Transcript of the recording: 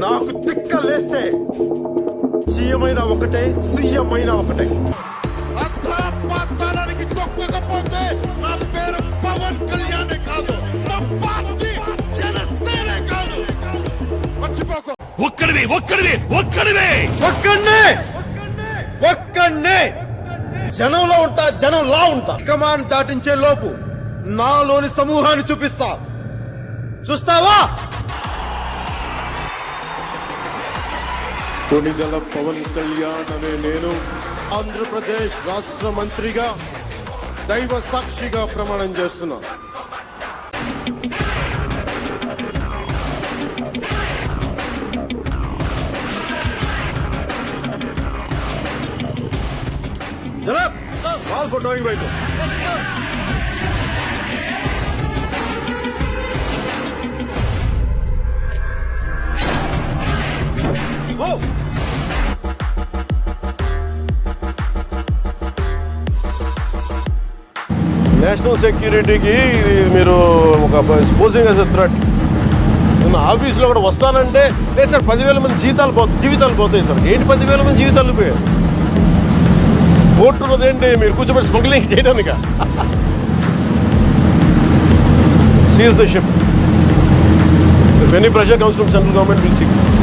నాకు తిక్క లేస్తే సీఎమైనా ఒకటే, సీఎం అయినా ఒకటే. పాతాళానికి తొక్కకపోతే నా పేరు పవన్ కళ్యాణ్ కాదు, నా పార్టీ జనసేన కాదు. మర్చిపోకు. ఒక్కడే జనంలో ఉంటా, జనంలా ఉంటా. కమాండ్ దాటించే లోపు నాలోని సమూహాన్ని చూపిస్తా. చూస్తావా? కొణిదెల పవన్ కళ్యాణ్ అనే నేను ఆంధ్రప్రదేశ్ రాష్ట్ర మంత్రిగా దైవ సాక్షిగా ప్రమాణం చేస్తున్నా. Call for doing right. National సెక్యూరిటీకి మీరు ఒక సపోజింగ్ యాజ్ ఎ థ్రెట్. నేను ఆఫీసులో కూడా వస్తానంటే లేదు సార్ 10,000 మంది జీవితాలు పోతాయి సార్. ఏంటి 10,000 మంది జీవితాలు పోయాయి? కోర్టు ఉన్నదేంటి మీరు కూర్చోబెట్టి స్మగ్లింగ్ చేయడానిక? Seize the ship. If any pressure comes from central government, we'll see.